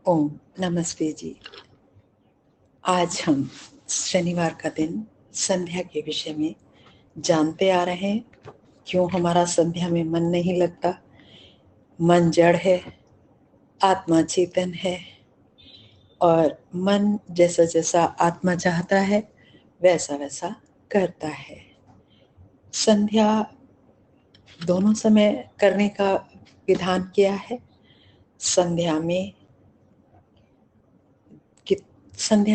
ओम नमस्ते जी। आज हम शनिवार का दिन संध्या के विषय में जानते आ रहे हैं। क्यों हमारा संध्या में मन नहीं लगता? मन जड़ है, आत्मा चेतन है और मन जैसा जैसा आत्मा चाहता है वैसा वैसा करता है। संध्या दोनों समय करने का विधान किया है। संध्या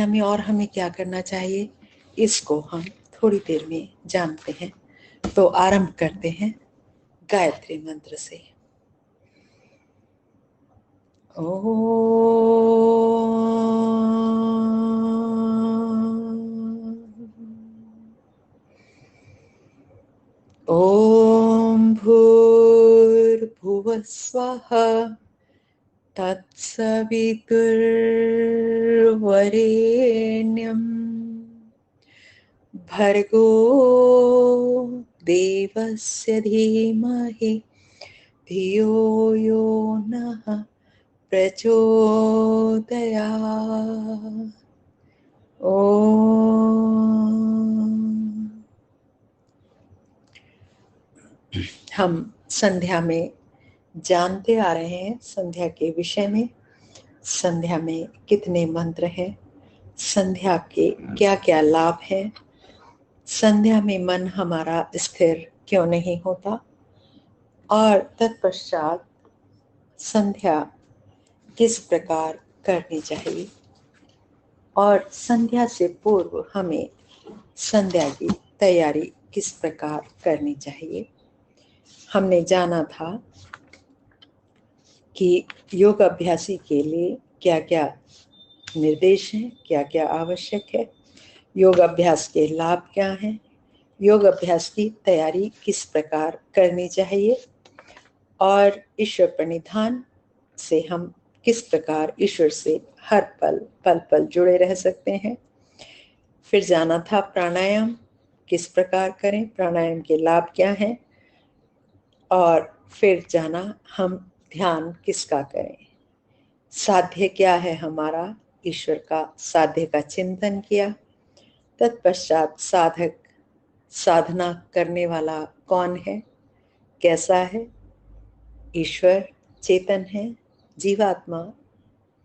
में और हमें क्या करना चाहिए, इसको हम थोड़ी देर में जानते हैं। तो आरंभ करते हैं गायत्री मंत्र से। ओम भूर्भुवः स्वः तत्सवितुर्वरेण्यं भर्गो देवस्य धीमहि धियो यो नः प्रचोदयात्। ओम। हम संध्या में जानते आ रहे हैं संध्या के विषय में। संध्या में कितने मंत्र हैं, संध्या के क्या क्या लाभ हैं, संध्या में मन हमारा स्थिर क्यों नहीं होता, और तत्पश्चात संध्या किस प्रकार करनी चाहिए और संध्या से पूर्व हमें संध्या की तैयारी किस प्रकार करनी चाहिए। हमने जाना था कि योग अभ्यासी के लिए क्या क्या निर्देश हैं, क्या क्या आवश्यक है, योग अभ्यास के लाभ क्या हैं, योग अभ्यास की तैयारी किस प्रकार करनी चाहिए और ईश्वर प्रणिधान से हम किस प्रकार ईश्वर से हर पल पल जुड़े रह सकते हैं। फिर जाना था प्राणायाम किस प्रकार करें, प्राणायाम के लाभ क्या हैं, और फिर जाना हम ध्यान किसका करें, साध्य क्या है हमारा, ईश्वर का साध्य का चिंतन किया। तत्पश्चात साधक, साधना करने वाला कौन है, कैसा है, ईश्वर चेतन है, जीवात्मा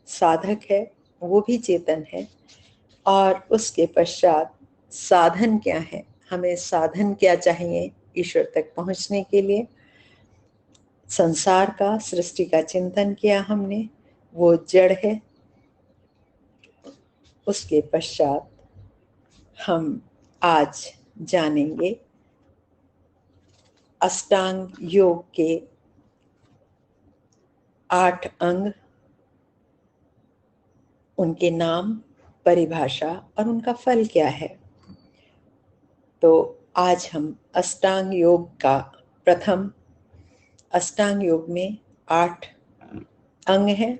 साधक है, वो भी चेतन है। और उसके पश्चात साधन क्या है, हमें साधन क्या चाहिए ईश्वर तक पहुंचने के लिए। संसार का, सृष्टि का चिंतन किया हमने, वो जड़ है। उसके पश्चात हम आज जानेंगे अष्टांग योग के 8 अंग, उनके नाम, परिभाषा और उनका फल क्या है। तो आज हम अष्टांग योग का प्रथम, अष्टांग योग में 8 अंग हैं।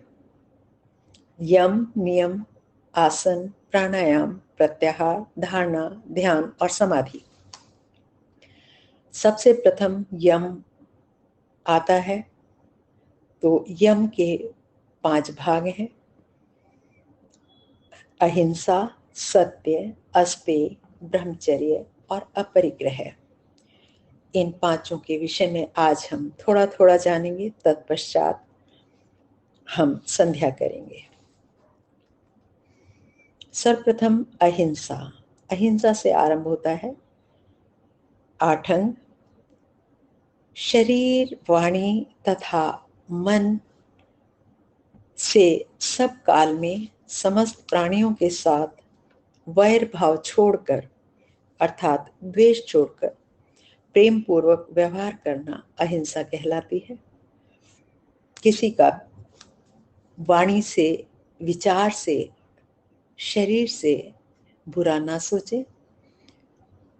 यम, नियम, आसन, प्राणायाम, प्रत्याहार, धारणा, ध्यान और समाधि। सबसे प्रथम यम आता है। तो यम के 5 भाग हैं: अहिंसा, सत्य, अस्तेय, ब्रह्मचर्य और अपरिग्रह। इन 5 के विषय में आज हम थोड़ा थोड़ा जानेंगे, तत्पश्चात हम संध्या करेंगे। सर्वप्रथम अहिंसा। अहिंसा से आरंभ होता है 8 अंग। शरीर, वाणी तथा मन से सब काल में समस्त प्राणियों के साथ वैर भाव छोड़कर, अर्थात द्वेष छोड़कर प्रेम पूर्वक व्यवहार करना अहिंसा कहलाती है। किसी का वाणी से, विचार से, शरीर से बुरा ना सोचे।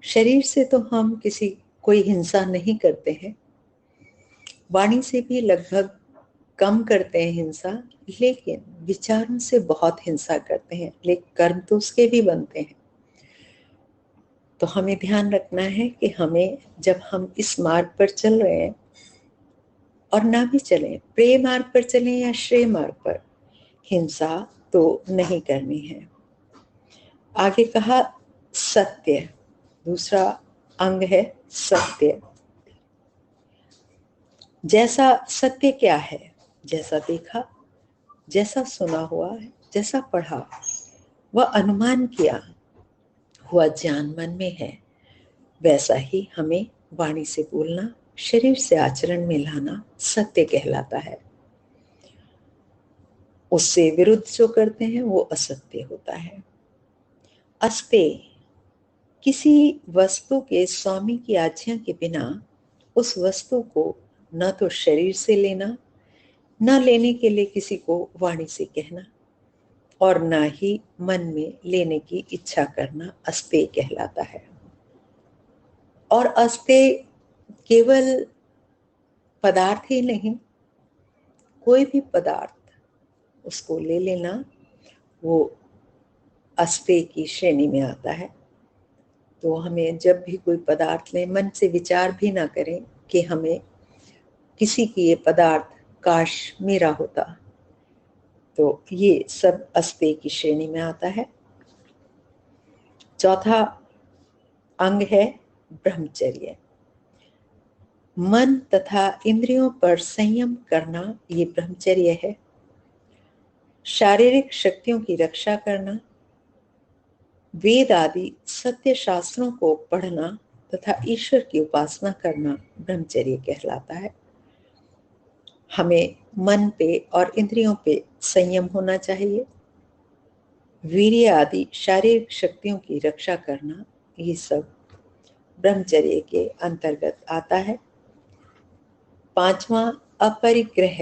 शरीर से तो हम किसी कोई हिंसा नहीं करते हैं, वाणी से भी लगभग कम करते हैं हिंसा, लेकिन विचारों से बहुत हिंसा करते हैं, लेकिन कर्म तो उसके भी बनते हैं। तो हमें ध्यान रखना है कि हमें, जब हम इस मार्ग पर चल रहे हैं और ना भी चलें, प्रेम मार्ग पर चलें या श्रेय मार्ग पर, हिंसा तो नहीं करनी है। आगे कहा सत्य, दूसरा अंग है सत्य। जैसा सत्य क्या है, जैसा देखा, जैसा सुना हुआ है, जैसा पढ़ा, वह अनुमान किया हुआ ज्ञान मन में है, वैसा ही हमें वाणी से बोलना, शरीर से आचरण में लाना सत्य कहलाता है। उससे विरुद्ध जो करते हैं वो असत्य होता है। अस्तेय, किसी वस्तु के स्वामी की आज्ञा के बिना उस वस्तु को न तो शरीर से लेना, न लेने के लिए किसी को वाणी से कहना, और न ही मन में लेने की इच्छा करना अस्तेय कहलाता है। और अस्तेय केवल पदार्थ ही नहीं, कोई भी पदार्थ उसको ले लेना वो अस्तेय की श्रेणी में आता है। तो हमें जब भी कोई पदार्थ लें, मन से विचार भी ना करें कि हमें किसी की ये पदार्थ काश मेरा होता, तो ये सब अस्तेय की श्रेणी में आता है। चौथा अंग है ब्रह्मचर्य। मन तथा इंद्रियों पर संयम करना ये ब्रह्मचर्य है। शारीरिक शक्तियों की रक्षा करना, वेद आदि सत्य शास्त्रों को पढ़ना तथा ईश्वर की उपासना करना ब्रह्मचर्य कहलाता है। हमें मन पे और इंद्रियों पे संयम होना चाहिए। वीर्य आदि शारीरिक शक्तियों की रक्षा करना, ये सब ब्रह्मचर्य के अंतर्गत आता है। पांचवा अपरिग्रह।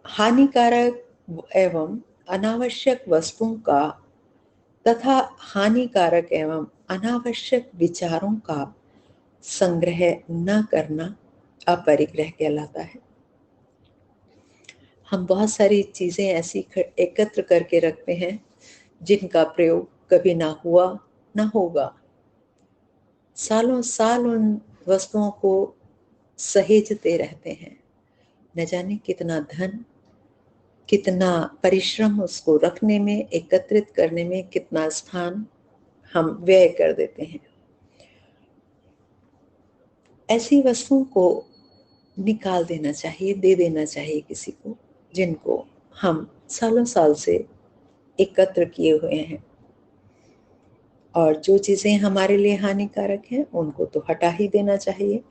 हानिकारक एवं अनावश्यक वस्तुओं का तथा हानिकारक एवं अनावश्यक विचारों का संग्रह न करना अपरिग्रह कहलाता है। हम बहुत सारी चीजें ऐसी एकत्र करके रखते हैं जिनका प्रयोग कभी ना हुआ ना होगा। सालों साल उन वस्तुओं को सहेजते रहते हैं, न जाने कितना धन, कितना परिश्रम उसको रखने में, एकत्रित करने में, कितना स्थान हम व्यय कर देते हैं। ऐसी वस्तुओं को निकाल देना चाहिए, दे देना चाहिए किसी को जिनको हम सालों साल से एकत्र किए हुए हैं। और जो चीजें हमारे लिए हानिकारक हैं उनको तो हटा ही देना चाहिए।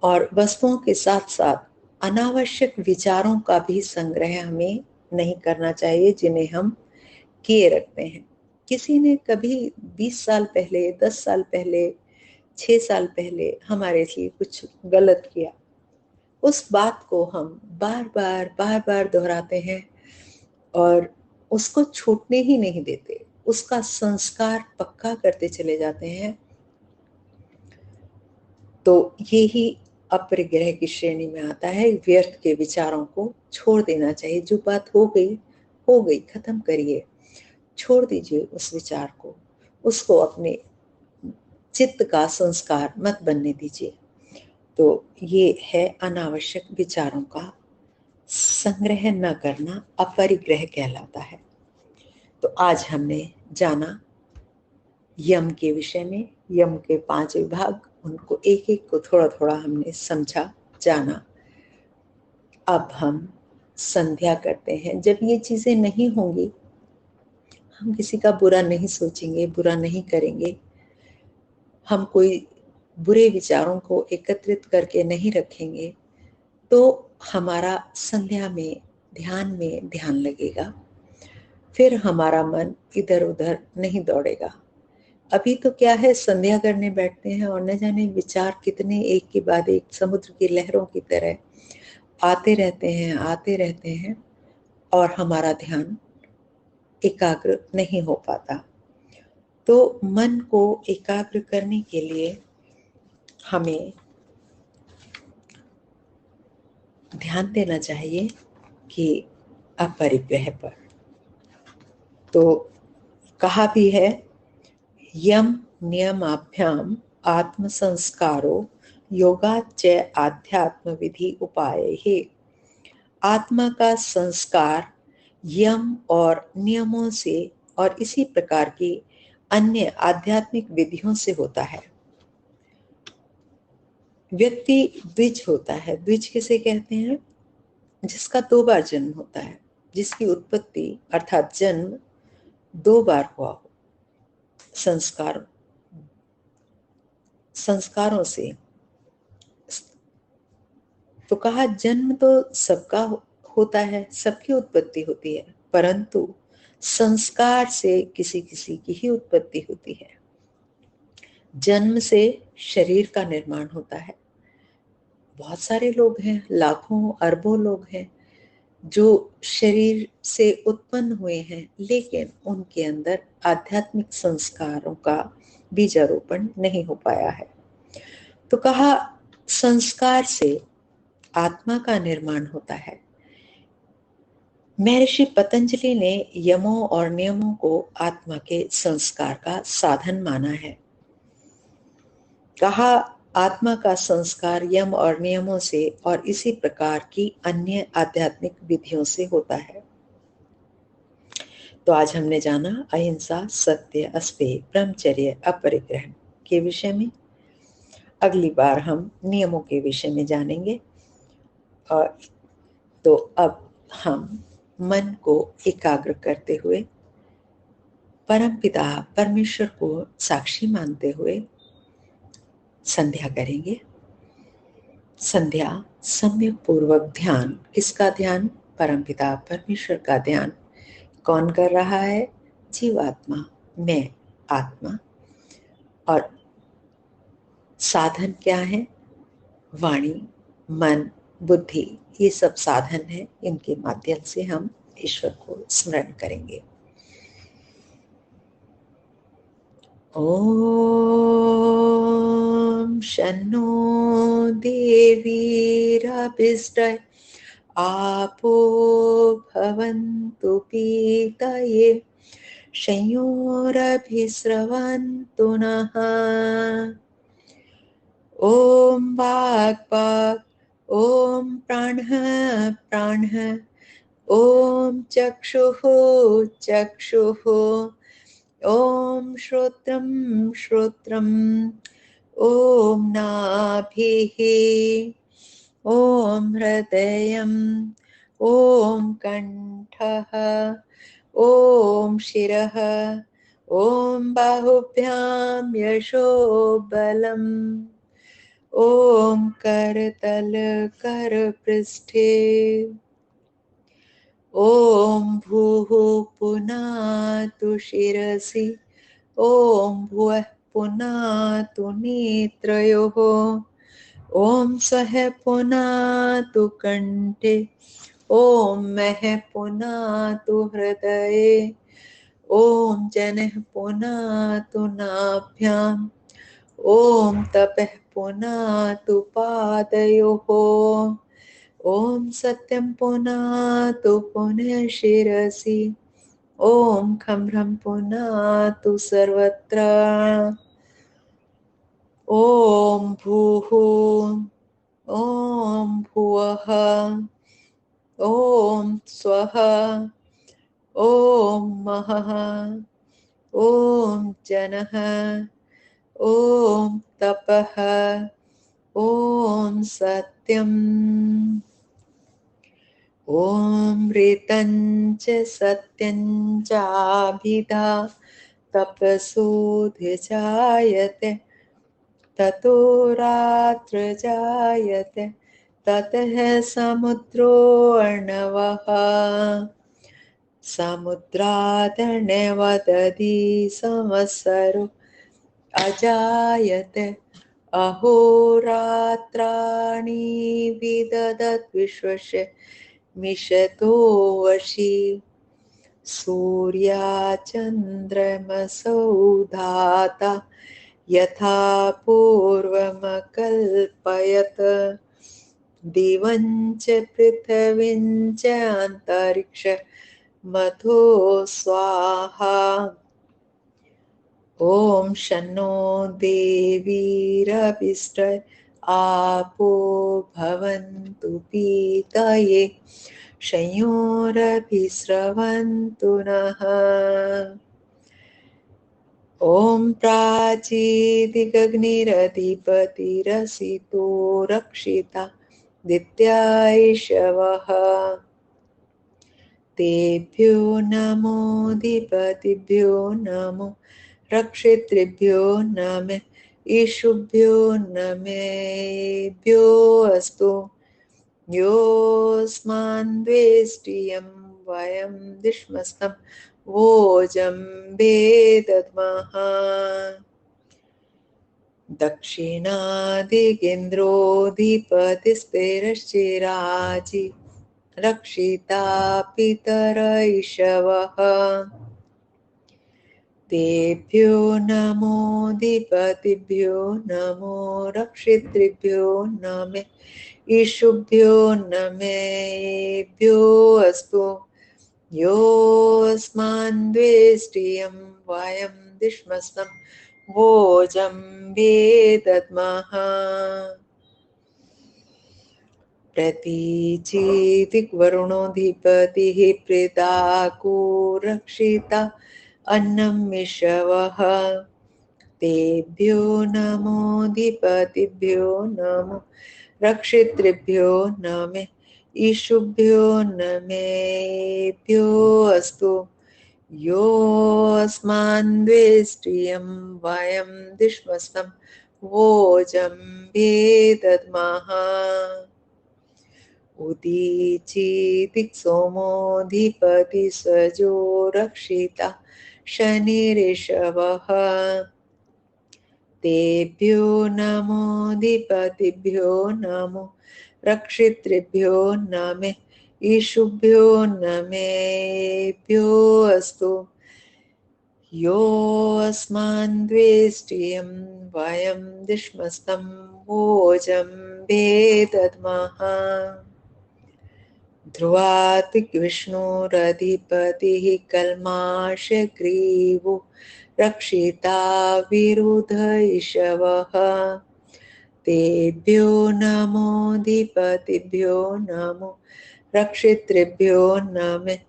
और वस्तुओं के साथ साथ अनावश्यक विचारों का भी संग्रह हमें नहीं करना चाहिए जिन्हें हम किए रखते हैं। किसी ने कभी 20 साल पहले, 10 साल पहले, 6 साल पहले हमारे लिए कुछ गलत किया, उस बात को हम बार बार दोहराते हैं और उसको छूटने ही नहीं देते, उसका संस्कार पक्का करते चले जाते हैं। तो ये ही अपरिग्रह की श्रेणी में आता है। व्यर्थ के विचारों को छोड़ देना चाहिए। जो बात हो गई, खत्म करिए, छोड़ दीजिए उस विचार को, उसको अपने चित्त का संस्कार मत बनने दीजिए। तो ये है अनावश्यक विचारों का संग्रह न करना, अपरिग्रह कहलाता है। तो आज हमने जाना यम के विषय में, यम के 5 विभाग, उनको एक एक को थोड़ा थोड़ा हमने समझा, जाना। अब हम संध्या करते हैं। जब ये चीजें नहीं होंगी, हम किसी का बुरा नहीं सोचेंगे, बुरा नहीं करेंगे, हम कोई बुरे विचारों को एकत्रित करके नहीं रखेंगे, तो हमारा संध्या में ध्यान लगेगा। फिर हमारा मन इधर उधर नहीं दौड़ेगा। अभी तो क्या है, संध्या करने बैठते हैं और न जाने विचार कितने एक के बाद एक समुद्र की लहरों की तरह आते रहते हैं और हमारा ध्यान एकाग्र नहीं हो पाता। तो मन को एकाग्र करने के लिए हमें ध्यान देना चाहिए कि अपरिग्रह पर। तो कहा भी है, यम नियमाभ्याम आत्म संस्कारो योगाच्च आध्यात्म विधि उपाय है। आत्मा का संस्कार यम और नियमों से और इसी प्रकार की अन्य आध्यात्मिक विधियों से होता है। व्यक्ति द्विज होता है। द्विज किसे कहते हैं? जिसका 2 बार जन्म होता है, जिसकी उत्पत्ति अर्थात जन्म 2 बार हुआ हो संस्कारों से। तो कहा जन्म तो सबका होता है, सबकी उत्पत्ति होती है, परंतु संस्कार से किसी किसी की ही उत्पत्ति होती है। जन्म से शरीर का निर्माण होता है। बहुत सारे लोग हैं, लाखों अरबों लोग हैं जो शरीर से उत्पन्न हुए हैं, लेकिन उनके अंदर आध्यात्मिक संस्कारों का बीजारोपण नहीं हो पाया है। तो कहा संस्कार से आत्मा का निर्माण होता है। महर्षि पतंजलि ने यमों और नियमों को आत्मा के संस्कार का साधन माना है। कहा आत्मा का संस्कार यम और नियमों से और इसी प्रकार की अन्य आध्यात्मिक विधियों से होता है। तो आज हमने जाना अहिंसा, सत्य, अस्तेय, ब्रह्मचर्य, अपरिग्रह के विषय में। अगली बार हम नियमों के विषय में जानेंगे। और तो अब हम मन को एकाग्र करते हुए परमपिता परमेश्वर को साक्षी मानते हुए संध्या करेंगे। संध्या सम्यक पूर्वक ध्यान। किसका ध्यान? परमपिता परमेश्वर का ध्यान। कौन कर रहा है? जीवात्मा, मैं आत्मा। और साधन क्या है? वाणी, मन, बुद्धि, ये सब साधन है। इनके माध्यम से हम ईश्वर को स्मरण करेंगे। ओम शन्नो देवीरभिष्टय आपो भवन्तु पीतये संयोरभिस्रवन्तु नः। ओम वाक् ओम प्राणः प्राणः ओम चक्षुः चक्षुः ओम श्रोत्रं श्रोत्रम् ओम नाभिः ओम हृदयम् ओम कंठः ओम शिरः ओम बाहुभ्यां यशोबलम् ओम करतल करपृष्ठे ओम भूः पुनातु शिरसि ओम भुवः पुनातु नेत्रयोः ओम स्वः पुनातु कंठे ओम महः पुनातु हृदये ओम जनः पुनातु नाभ्याम् ओम तपः पुनातु पादयोः ओम सत्यं पुनातु पुनः शिरसि ओम खम्भ्रं पुनातु सर्वत्र ओम भूः ओम भुवः ओम स्वः ओम महः ओम जनः ओम तपः ओम सत्यम् ओम ऋतं च सत्यं चाभिधा तपसोऽधिजायते ततो रात्र जायते ततः समुद्रो अर्णवः समुद्रादर्णवदधि संवत्सरो अजायते अहोरात्राणि विदधत् विश्वस्य मिषतो वशी सूर्याचन्द्रमसौ धाता यथा पूर्वमकल्पयत् दिवं च पृथिवीं च अन्तरिक्षमथो स्वाहा ओम शन्नो देवीरभिष्टय आपो भवन्तु पीतये संयोरभिस्रवन्तु नः। ॐ प्राचीदिगग्निरधिपतिरसितो रक्षिता दित्यायशवः। तेभ्यो नमोऽधिपतिभ्यो नमो रक्षितृभ्यो नमः ईशुभ्यो नमेभ्यो अस्तु। योऽस्मान् द्वेष्टियं वयं दिश्मस्तं वोजं वेदद्मः। दक्षिणादिगेन्द्रोऽधिपतिस्तेरश्चिराजि रक्षिता पितरैषवः। तेभ्यो नमोऽधिपतिभ्यो नमो रक्षितृभ्यो नमः ईशुभ्यो नमेभ्यो अस्तु। योऽस्मान् द्वेष्टियं वयं दिश्मस्तं भोजं वेदद्मः। प्रतीचीदिक्वरुणोऽधिपतिः प्रीताको रक्षिता अन्नमिषवः। तेभ्यो नमोऽधिपतिभ्यो नमो रक्षितृभ्यो नमः ईशुभ्यो नमेभ्यो अस्तु। योऽस्मान् द्वेष्टियं वयं दिश्मस्तं भोजं वेदद्मः। उदीचीदिक्सोमोऽधिपति सजो रक्षिता शनिरिषवः। तेभ्यो नमोऽधिपतिभ्यो नमो रक्षितृभ्यो नमः ईशुभ्यो नमेभ्यो अस्तु। योऽस्मान् द्वेष्टियं वयं दिश्मस्तं भोजं वेदद्मः। ध्रुवादिग्विष्णुरधिपतिः कल्माषग्रीवो रक्षिता विरुधैषवः। तेभ्यो नमोऽधिपतिभ्यो नमो रक्षितृभ्यो नमः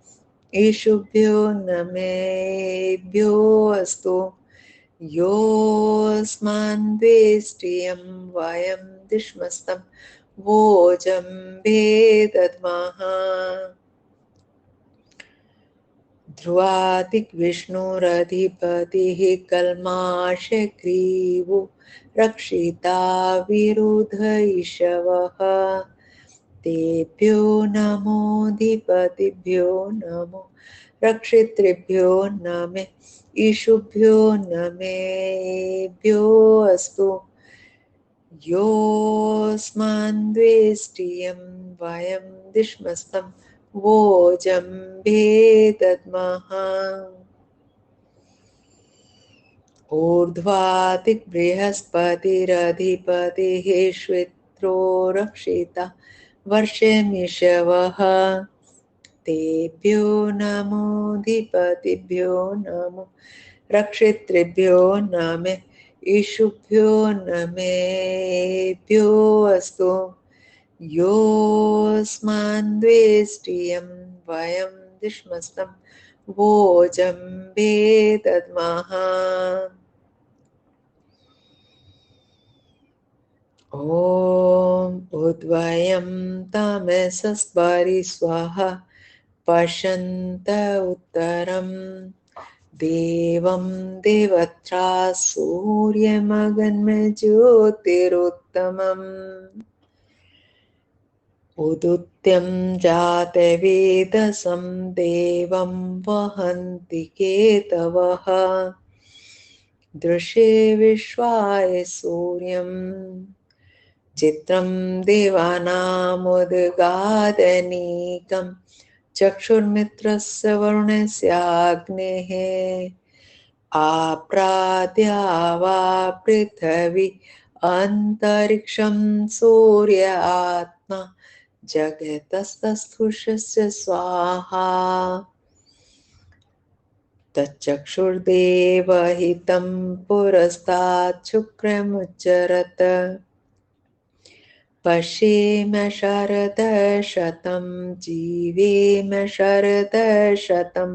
ईशुभ्यो नमेभ्यो अस्तु। योऽस्मान् द्वेष्टियं वयं दिश्मस्तं भोजं वेदद्मः। ध्रुवादिग्विष्णुरधिपतिः कल्माषग्रीवो रक्षिता विरुधैषवः। तेभ्यो नमोऽधिपतिभ्यो नमो रक्षितृभ्यो नमः ईशुभ्यो नमेभ्यो अस्तु। योऽस्मान् द्वेष्टियं वयं दिश्मस्तं भोजं वेदद्मः। ऊर्ध्वादिक्बृहस्पतिरधिपतिः श्वित्रो रक्षिता वर्षमिषवः। तेभ्यो नमोऽधिपतिभ्यो नमो रक्षितृभ्यो नमः ईशुभ्यो नमेभ्यो अस्तु। योऽस्मान् द्वेष्टियं वयं दिश्मस्तं भोजं वेदद्मः। ॐ उद्वयं तमसस्परि स्वाहा पश्यन्त उत्तरं देवं देवत्रा सूर्यमगन्म ज्योतिरुत्तमम्। उदुत्यं जातवेदसं देवं वहन्ति केतवः। दृशे विश्वाय सूर्यं चित्रं देवानामुद्गादनीकं चक्षुर्मित्रस्य वरुणस्याग्नेः। आप्राद्या वा पृथिवी अन्तरिक्षं सूर्य आत्मा जगतस्तस्थुषस्य स्वाहा। तच्चक्षुर्देवहितं पुरस्तात् शुक्रमुच्चरत्। पश्येम शरदशतं जीवेम शरदशतं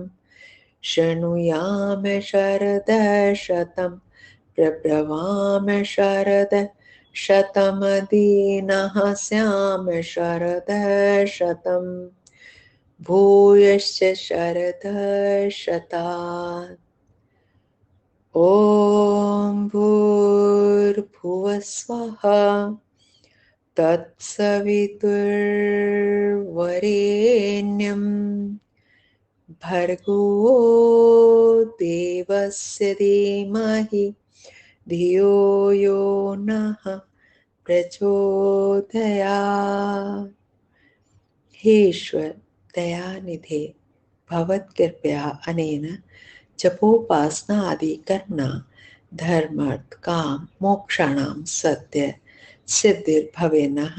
शृणुयाम शरदशतं प्रब्रवाम शरदशतं दीनः स्याम शरदशतं भूयश्च शरदशतात्। ॐ भूर्भुवः स्वः तत्सवितुर्वरेण्यं भर्गो देवस्य धीमहि धियो यो नः प्रचोदयात्। हे ईश्वर दयानिधे भवत्कृपया अनेन जपोपासना आदि कर्मणा धर्मार्थ काम मोक्षाणां सत्य सिद्धिर्भवेनः।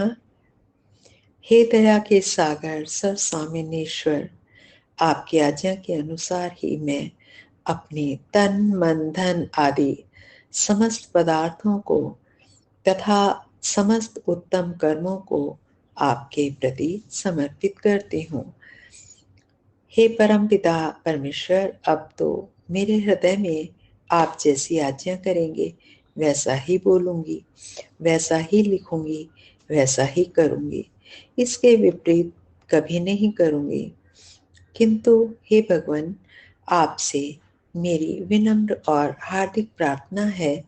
हे दया के सागर सर्वसामान्येश्वर, आपकी आज्ञा के अनुसार ही मैं अपने तन मन धन आदि समस्त पदार्थों को तथा समस्त उत्तम कर्मों को आपके प्रति समर्पित करती हूँ। हे परमपिता परमेश्वर, अब तो मेरे हृदय में आप जैसी आज्ञा करेंगे वैसा ही बोलूंगी, वैसा ही लिखूंगी, वैसा ही करूंगी, इसके विपरीत कभी नहीं करूंगी। किंतु हे भगवान, आपसे मेरी विनम्र और हार्दिक प्रार्थना है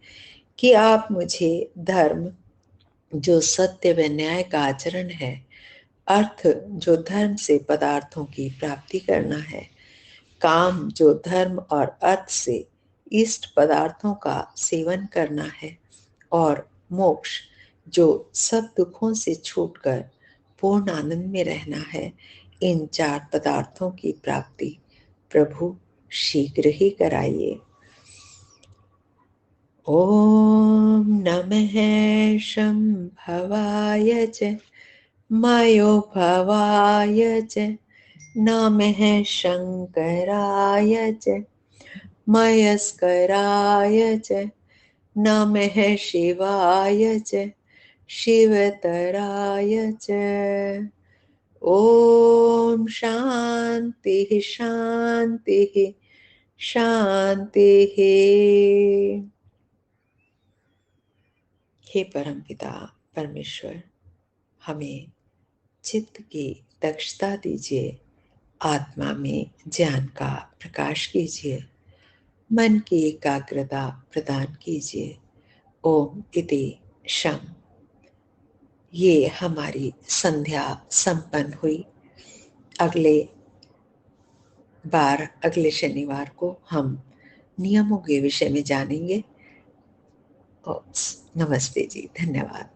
कि आप मुझे धर्म जो सत्य व न्याय का आचरण है, अर्थ जो धर्म से पदार्थों की प्राप्ति करना है, काम जो धर्म और अर्थ से इष्ट पदार्थों का सेवन करना है, और मोक्ष जो सब दुखों से छूटकर पूर्ण आनंद में रहना है, इन 4 पदार्थों की प्राप्ति प्रभु शीघ्र ही कराइए। ओम नमः शंभवाय च मयोभवाय च नमः शंकराय च मयस्कराय च नमः शिवाय च शिवतराय च। ओम शांति शांति शांति। हे परमपिता परमेश्वर, हमें चित्त की दक्षता दीजिए, आत्मा में ज्ञान का प्रकाश कीजिए, मन की एकाग्रता प्रदान कीजिए। ओम इति शम। ये हमारी संध्या संपन्न हुई। अगले शनिवार को हम नियमों के विषय में जानेंगे। नमस्ते जी, धन्यवाद।